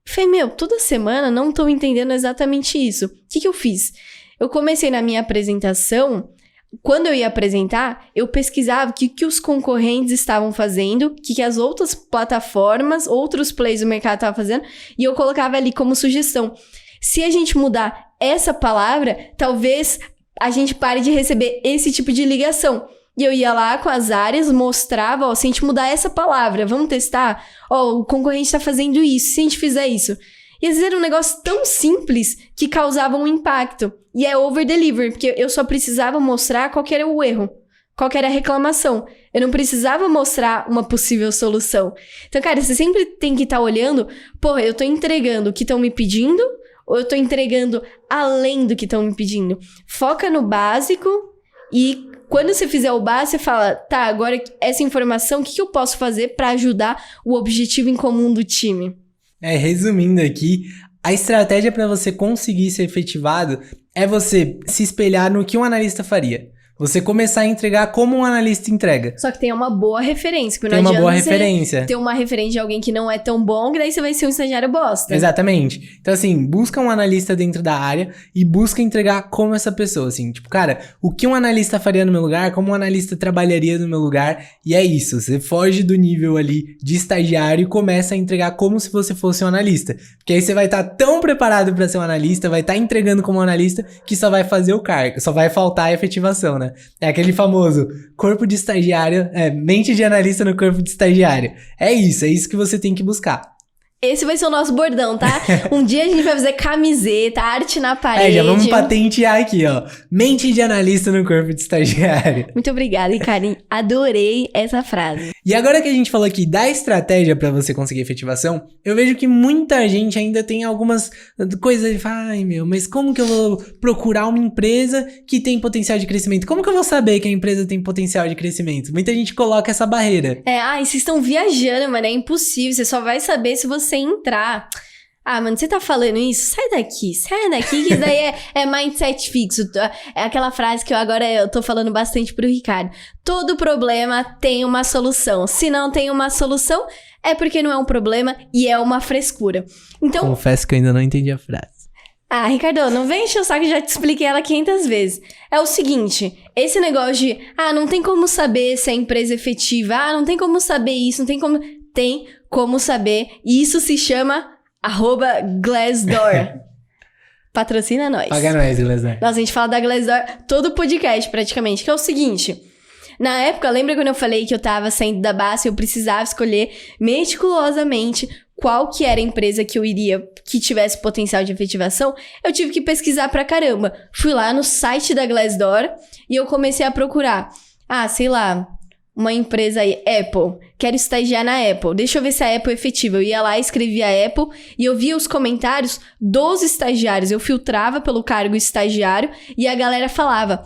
E falei, toda semana não tô entendendo exatamente isso. O que eu fiz? Eu comecei na minha apresentação... Quando eu ia apresentar, eu pesquisava o que os concorrentes estavam fazendo, o que as outras plataformas, outros players do mercado estavam fazendo, e eu colocava ali como sugestão. Se a gente mudar essa palavra, talvez a gente pare de receber esse tipo de ligação. E eu ia lá com as áreas, mostrava, se a gente mudar essa palavra, vamos testar? O concorrente está fazendo isso, se a gente fizer isso... E às vezes era um negócio tão simples que causava um impacto. E é over-delivery, porque eu só precisava mostrar qual que era o erro, qual que era a reclamação. Eu não precisava mostrar uma possível solução. Então, cara, você sempre tem que estar olhando, eu tô entregando o que estão me pedindo ou eu tô entregando além do que estão me pedindo? Foca no básico e quando você fizer o básico, você fala, tá, agora essa informação, o que eu posso fazer para ajudar o objetivo em comum do time? Resumindo aqui, a estratégia para você conseguir ser efetivado é você se espelhar no que um analista faria. Você começar a entregar como um analista entrega. Só que tem uma boa referência. Tem uma boa referência. Ter uma referência de alguém que não é tão bom, que daí você vai ser um estagiário bosta. Exatamente. Então, assim, busca um analista dentro da área e busca entregar como essa pessoa, assim. Tipo, cara, o que um analista faria no meu lugar, como um analista trabalharia no meu lugar, e é isso. Você foge do nível ali de estagiário e começa a entregar como se você fosse um analista. Porque aí você vai estar tão preparado para ser um analista, vai estar entregando como um analista, que só vai fazer o cargo, só vai faltar a efetivação, né? É aquele famoso corpo de estagiário, mente de analista no corpo de estagiário. É isso que você tem que buscar. Esse vai ser o nosso bordão, tá? Um dia a gente vai fazer camiseta, arte na parede. Já vamos patentear aqui, ó. Mente de analista no corpo de estagiário. Muito obrigada, Karen. Adorei essa frase. E agora que a gente falou aqui da estratégia pra você conseguir efetivação, eu vejo que muita gente ainda tem algumas coisas de falar, ai meu, mas como que eu vou procurar uma empresa que tem potencial de crescimento? Como que eu vou saber que a empresa tem potencial de crescimento? Muita gente coloca essa barreira. Vocês estão viajando, mano, é impossível. Você só vai saber se você entrar. Ah, mano, você tá falando isso? Sai daqui, que isso daí é mindset fixo. É aquela frase que eu tô falando bastante pro Ricardo. Todo problema tem uma solução. Se não tem uma solução, é porque não é um problema e é uma frescura. Então... Confesso que eu ainda não entendi a frase. Ah, Ricardo, não vem encher o saco, já te expliquei ela 500 vezes. É o seguinte, esse negócio de, não tem como saber se a empresa é efetiva, não tem como saber isso, Tem como saber, e isso se chama @Glassdoor. Patrocina nós. Paga nós, Glassdoor. Nossa, a gente fala da Glassdoor todo podcast praticamente, que é o seguinte... Na época, lembra quando eu falei que eu tava saindo da base e eu precisava escolher meticulosamente qual que era a empresa que tivesse potencial de efetivação? Eu tive que pesquisar pra caramba. Fui lá no site da Glassdoor e eu comecei a procurar. Sei lá, uma empresa aí, Apple. Quero estagiar na Apple. Deixa eu ver se a Apple é efetiva. Eu ia lá, escrevia Apple e eu via os comentários dos estagiários. Eu filtrava pelo cargo estagiário e a galera falava...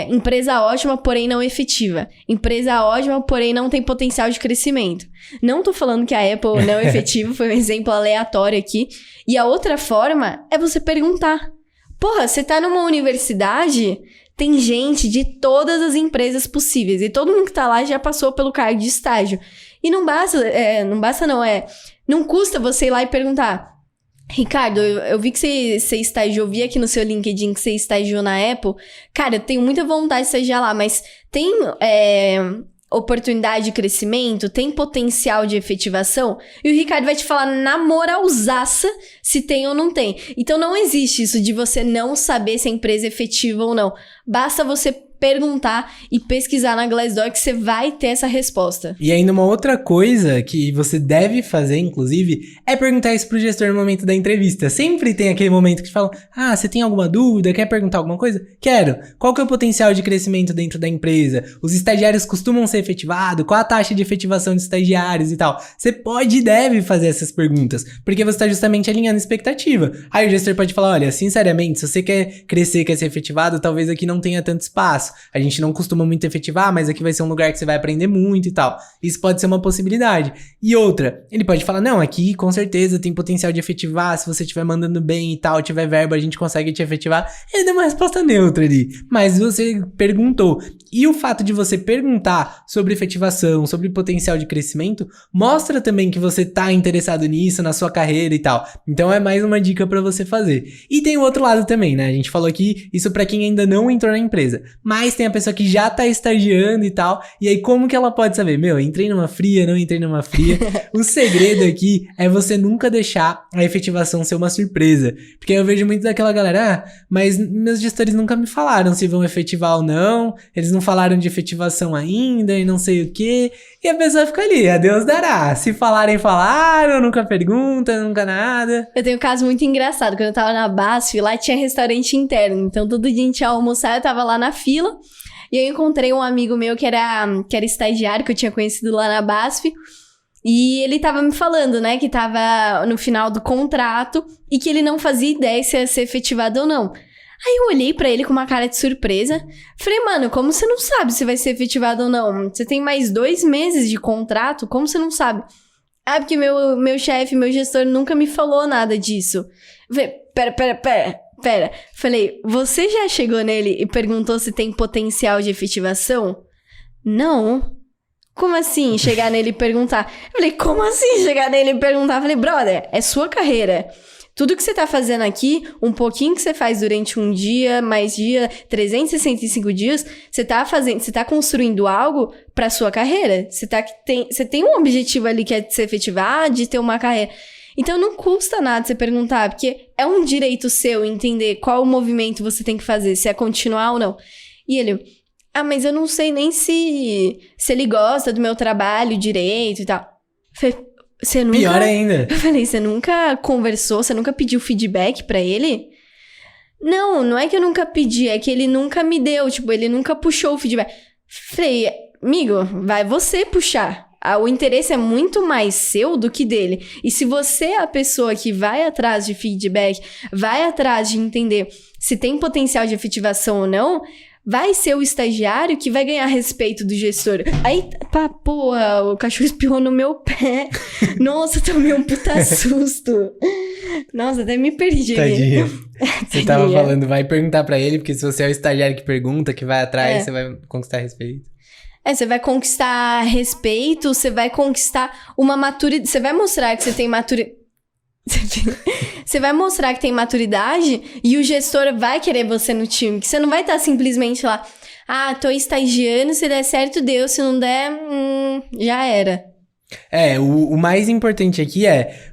empresa ótima, porém não efetiva. Empresa ótima, porém não tem potencial de crescimento. Não tô falando que a Apple não é efetiva, foi um exemplo aleatório aqui. E a outra forma é você perguntar. Porra, você tá numa universidade, tem gente de todas as empresas possíveis. E todo mundo que tá lá já passou pelo cargo de estágio. E não custa você ir lá e perguntar... Ricardo, eu vi que você estagiou, vi aqui no seu LinkedIn que você estagiou na Apple. Cara, eu tenho muita vontade de estagiar lá, mas tem oportunidade de crescimento? Tem potencial de efetivação? E o Ricardo vai te falar na moralzaça se tem ou não tem. Então não existe isso de você não saber se a empresa é efetiva ou não. Basta você perguntar e pesquisar na Glassdoor que você vai ter essa resposta. E ainda uma outra coisa que você deve fazer, inclusive, é perguntar isso pro gestor no momento da entrevista. Sempre tem aquele momento que te falam, você tem alguma dúvida? Quer perguntar alguma coisa? Quero. Qual que é o potencial de crescimento dentro da empresa? Os estagiários costumam ser efetivados? Qual a taxa de efetivação de estagiários e tal? Você pode e deve fazer essas perguntas, porque você está justamente alinhando expectativa. Aí o gestor pode falar, olha, sinceramente, se você quer crescer, quer ser efetivado, talvez aqui não tenha tanto espaço. A gente não costuma muito efetivar, mas aqui vai ser um lugar que você vai aprender muito e tal. Isso pode ser uma possibilidade. E outra, ele pode falar, não, aqui com certeza tem potencial de efetivar, se você estiver mandando bem e tal, tiver verba, a gente consegue te efetivar. Ele deu uma resposta neutra ali, mas você perguntou. E o fato de você perguntar sobre efetivação, sobre potencial de crescimento, mostra também que você tá interessado nisso, na sua carreira e tal. Então é mais uma dica pra você fazer. E tem o outro lado também, né? A gente falou aqui, isso pra quem ainda não entrou na empresa. Mas tem a pessoa que já tá estagiando e tal, e aí como que ela pode saber? Entrei numa fria, não entrei numa fria. O segredo aqui é você nunca deixar a efetivação ser uma surpresa, porque eu vejo muito daquela galera, mas meus gestores nunca me falaram se vão efetivar ou não, eles não falaram de efetivação ainda e não sei o que, e a pessoa fica ali, a Deus dará, se falarem, falaram, nunca pergunta, nunca nada. Eu tenho um caso muito engraçado, quando eu tava na BASF, lá tinha restaurante interno, então todo dia a gente ia almoçar, eu tava lá na fila, e eu encontrei um amigo meu que era estagiário, que eu tinha conhecido lá na BASF, e ele tava me falando, né, que tava no final do contrato e que ele não fazia ideia se ia ser efetivado ou não. Aí eu olhei pra ele com uma cara de surpresa, falei, mano, como você não sabe se vai ser efetivado ou não? Você tem mais 2 meses de contrato, como você não sabe? Porque meu chefe, meu gestor nunca me falou nada disso. Eu falei, pera. Falei, você já chegou nele e perguntou se tem potencial de efetivação? Não. Como assim chegar nele e perguntar? Eu falei, como assim chegar nele e perguntar? Eu falei, brother, é sua carreira. Tudo que você tá fazendo aqui, um pouquinho que você faz durante um dia, mais dia, 365 dias, você tá construindo algo pra sua carreira. Você tem um objetivo ali que é de se efetivar, de ter uma carreira. Então não custa nada você perguntar, porque é um direito seu entender qual o movimento você tem que fazer, se é continuar ou não. E ele, mas eu não sei nem se ele gosta do meu trabalho direito e tal. Você nunca... Pior ainda. Eu falei, você nunca conversou, você nunca pediu feedback pra ele? Não é que eu nunca pedi, é que ele nunca me deu, tipo, ele nunca puxou o feedback. Falei, amigo, vai você puxar. O interesse é muito mais seu do que dele. E se você é a pessoa que vai atrás de feedback, vai atrás de entender se tem potencial de efetivação ou não, vai ser o estagiário que vai ganhar respeito do gestor. Aí, porra, o cachorro espirrou no meu pé. Nossa, tomei um puta susto. Nossa, até me perdi. Tadinho. Você tava falando, vai perguntar pra ele, porque se você é o estagiário que pergunta, que vai atrás, você vai conquistar respeito. Você vai conquistar respeito, você vai conquistar uma maturidade. Você vai mostrar que você tem maturidade. Você vai mostrar que tem maturidade e o gestor vai querer você no time. Que você não vai estar simplesmente lá, tô estagiando, se der certo, deu. Se não der, já era. O mais importante aqui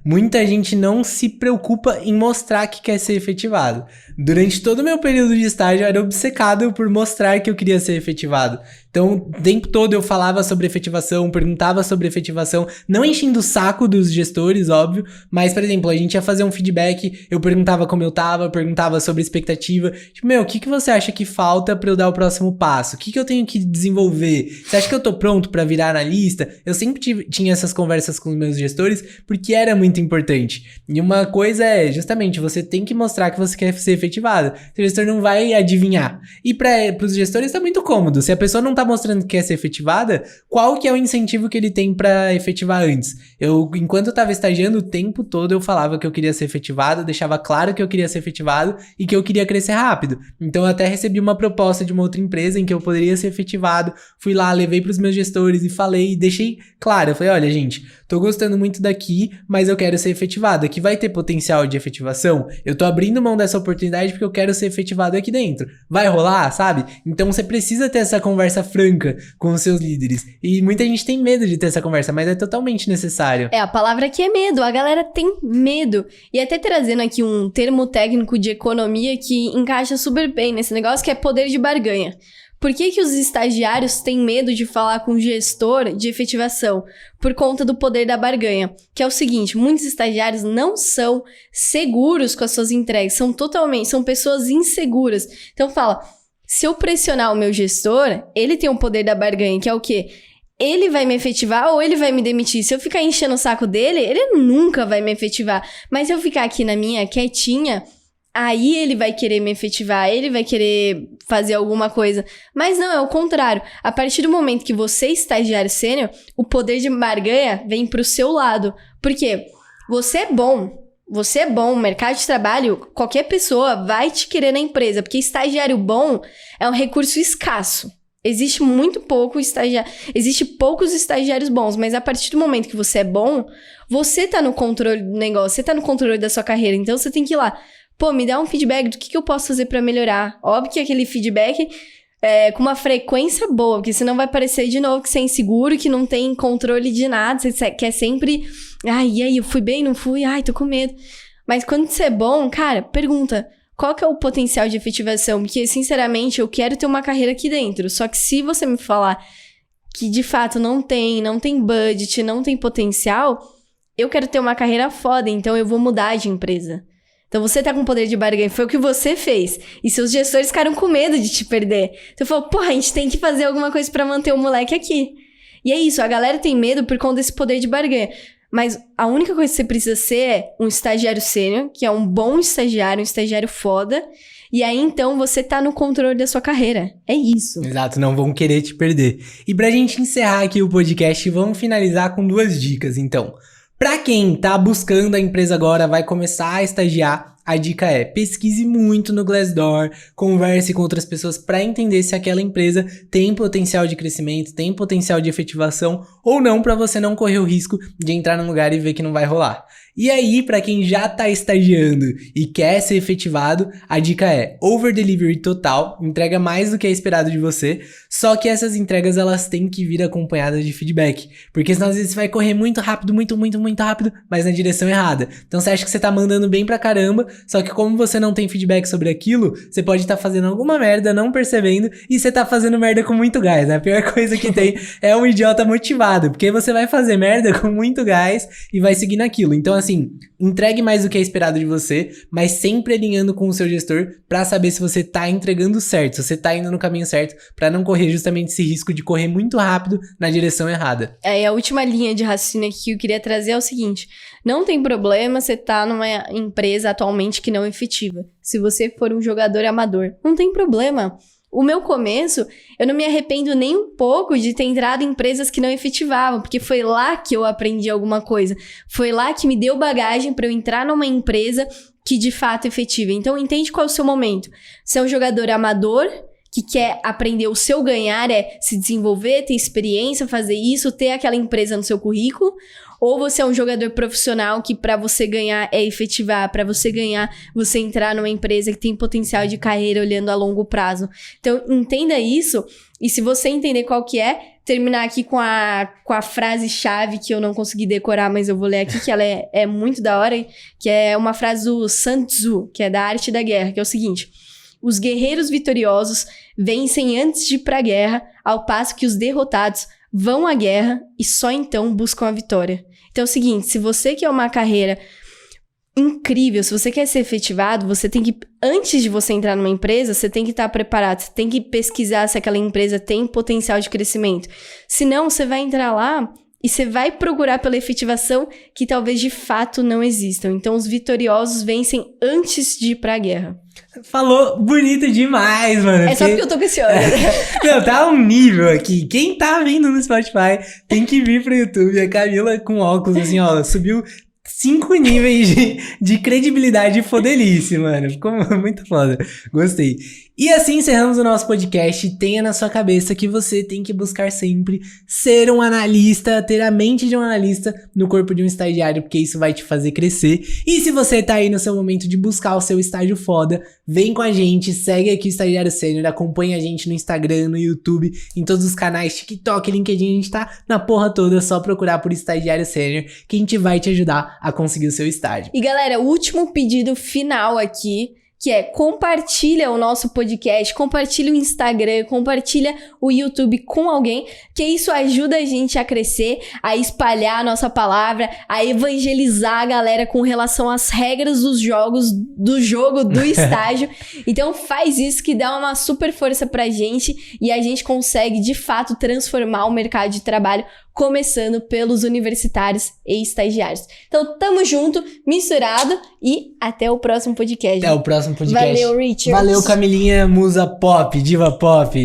muita gente não se preocupa em mostrar que quer ser efetivado. Durante todo o meu período de estágio, eu era obcecado por mostrar que eu queria ser efetivado. Então, o tempo todo eu falava sobre efetivação, perguntava sobre efetivação, não enchendo o saco dos gestores, óbvio, mas, por exemplo, a gente ia fazer um feedback, eu perguntava como eu tava, perguntava sobre expectativa. Tipo, o que você acha que falta pra eu dar o próximo passo? O que eu tenho que desenvolver? Você acha que eu tô pronto pra virar analista? Eu sempre tinha essas conversas com os meus gestores, porque era muito importante. E uma coisa justamente, você tem que mostrar que você quer ser efetivado. O gestor não vai adivinhar. E pros gestores tá muito cômodo. Se a pessoa não tá mostrando que quer ser efetivada, qual que é o incentivo que ele tem pra efetivar antes? Enquanto eu tava estagiando, o tempo todo eu falava que eu queria ser efetivado, deixava claro que eu queria ser efetivado e que eu queria crescer rápido. Então eu até recebi uma proposta de uma outra empresa em que eu poderia ser efetivado, fui lá, levei pros meus gestores e falei, deixei claro, eu falei, olha gente, tô gostando muito daqui, mas eu quero ser efetivado, aqui vai ter potencial de efetivação, eu tô abrindo mão dessa oportunidade porque eu quero ser efetivado aqui dentro, vai rolar, sabe? Então você precisa ter essa conversa franca com os seus líderes, e muita gente tem medo de ter essa conversa, mas é totalmente necessário. A palavra aqui é medo, a galera tem medo, e até trazendo aqui um termo técnico de economia que encaixa super bem nesse negócio, que é poder de barganha. Por que os estagiários têm medo de falar com o gestor de efetivação? Por conta do poder da barganha. Que é o seguinte, muitos estagiários não são seguros com as suas entregas, são pessoas inseguras. Então fala, se eu pressionar o meu gestor, ele tem o poder da barganha, que é o quê? Ele vai me efetivar ou ele vai me demitir? Se eu ficar enchendo o saco dele, ele nunca vai me efetivar. Mas se eu ficar aqui na minha quietinha, aí ele vai querer me efetivar, ele vai querer fazer alguma coisa. Mas não, é o contrário. A partir do momento que você é estagiário sênior, o poder de barganha vem pro seu lado. Por quê? Você é bom, mercado de trabalho, qualquer pessoa vai te querer na empresa, porque estagiário bom é um recurso escasso. Existe poucos estagiários bons, mas a partir do momento que você é bom, você tá no controle do negócio, você tá no controle da sua carreira, então você tem que ir lá, me dá um feedback do que eu posso fazer pra melhorar. Óbvio que aquele feedback com uma frequência boa, porque senão vai parecer de novo que você é inseguro, que não tem controle de nada, você quer sempre, e aí, eu fui bem, não fui, tô com medo. Mas quando você é bom, cara, pergunta, qual que é o potencial de efetivação? Porque, sinceramente, eu quero ter uma carreira aqui dentro, só que se você me falar que, de fato, não tem budget, não tem potencial, eu quero ter uma carreira foda, então eu vou mudar de empresa. Então você tá com poder de barganha, foi o que você fez. E seus gestores ficaram com medo de te perder. Então falou, a gente tem que fazer alguma coisa pra manter o moleque aqui. E é isso, a galera tem medo por conta desse poder de barganha. Mas a única coisa que você precisa ser é um estagiário sênior, que é um bom estagiário, um estagiário foda. E aí, então, você tá no controle da sua carreira. É isso. Exato, não vão querer te perder. E pra gente encerrar aqui o podcast, vamos finalizar com 2 dicas, então. Pra quem tá buscando a empresa agora, vai começar a estagiar, a dica é pesquise muito no Glassdoor, converse com outras pessoas pra entender se aquela empresa tem potencial de crescimento, tem potencial de efetivação ou não, pra você não correr o risco de entrar num lugar e ver que não vai rolar. E aí, pra quem já tá estagiando e quer ser efetivado, a dica é over delivery total, entrega mais do que é esperado de você, só que essas entregas elas têm que vir acompanhadas de feedback, porque senão às vezes você vai correr muito rápido, muito rápido, mas na direção errada. Então você acha que você tá mandando bem pra caramba, só que como você não tem feedback sobre aquilo, você pode estar fazendo alguma merda, não percebendo, e você tá fazendo merda com muito gás, né? A pior coisa que tem é um idiota motivado motivado, porque você vai fazer merda com muito gás e vai seguir naquilo. Então, assim, entregue mais do que é esperado de você, mas sempre alinhando com o seu gestor pra saber se você tá entregando certo, se você tá indo no caminho certo, pra não correr justamente esse risco de correr muito rápido na direção errada. E a última linha de raciocínio aqui que eu queria trazer é o seguinte: não tem problema você tá numa empresa atualmente que não é efetiva. Se você for um jogador amador, não tem problema. O meu começo, eu não me arrependo nem um pouco de ter entrado em empresas que não efetivavam, porque foi lá que eu aprendi alguma coisa. Foi lá que me deu bagagem para eu entrar numa empresa que de fato é efetiva. Então, entende qual é o seu momento. Você é um jogador amador que quer aprender, o seu ganhar é se desenvolver, ter experiência, fazer isso, ter aquela empresa no seu currículo, ou você é um jogador profissional que pra você ganhar é efetivar, pra você ganhar, você entrar numa empresa que tem potencial de carreira olhando a longo prazo. Então, entenda isso, e se você entender qual que é, terminar aqui com a frase-chave que eu não consegui decorar, mas eu vou ler aqui, que ela é muito da hora, que é uma frase do Sun Tzu, que é da Arte da Guerra, que é o seguinte: os guerreiros vitoriosos vencem antes de ir pra guerra, ao passo que os derrotados vão à guerra e só então buscam a vitória. Então é o seguinte, se você quer uma carreira incrível, se você quer ser efetivado, você tem que, antes de você entrar numa empresa, você tem que estar preparado, você tem que pesquisar se aquela empresa tem potencial de crescimento. Senão, você vai entrar lá e você vai procurar pela efetivação que talvez de fato não existam. Então, os vitoriosos vencem antes de ir pra guerra. Falou bonito demais, mano. É só porque eu tô com esse olho. Não, tá um nível aqui. Quem tá vendo no Spotify tem que vir pro YouTube. A Camila com óculos, assim, ó, subiu 5 níveis de credibilidade fodelice, mano. Ficou muito foda. Gostei. E assim encerramos o nosso podcast. Tenha na sua cabeça que você tem que buscar sempre ser um analista, ter a mente de um analista no corpo de um estagiário, porque isso vai te fazer crescer. E se você tá aí no seu momento de buscar o seu estágio foda, vem com a gente, segue aqui o Estagiário Sênior, acompanha a gente no Instagram, no YouTube, em todos os canais, TikTok, LinkedIn, a gente tá na porra toda, é só procurar por Estagiário Sênior, que a gente vai te ajudar a conseguir o seu estágio. E galera, o último pedido final aqui, que é: compartilha o nosso podcast, compartilha o Instagram, compartilha o YouTube com alguém, que isso ajuda a gente a crescer, a espalhar a nossa palavra, a evangelizar a galera com relação às regras dos jogos, do jogo, do estágio. Então faz isso, que dá uma super força pra gente e a gente consegue de fato transformar o mercado de trabalho, começando pelos universitários e estagiários. Então, tamo junto, misturado, e até o próximo podcast. Até o próximo podcast. Valeu, Richard. Valeu, Camilinha, musa pop, diva pop.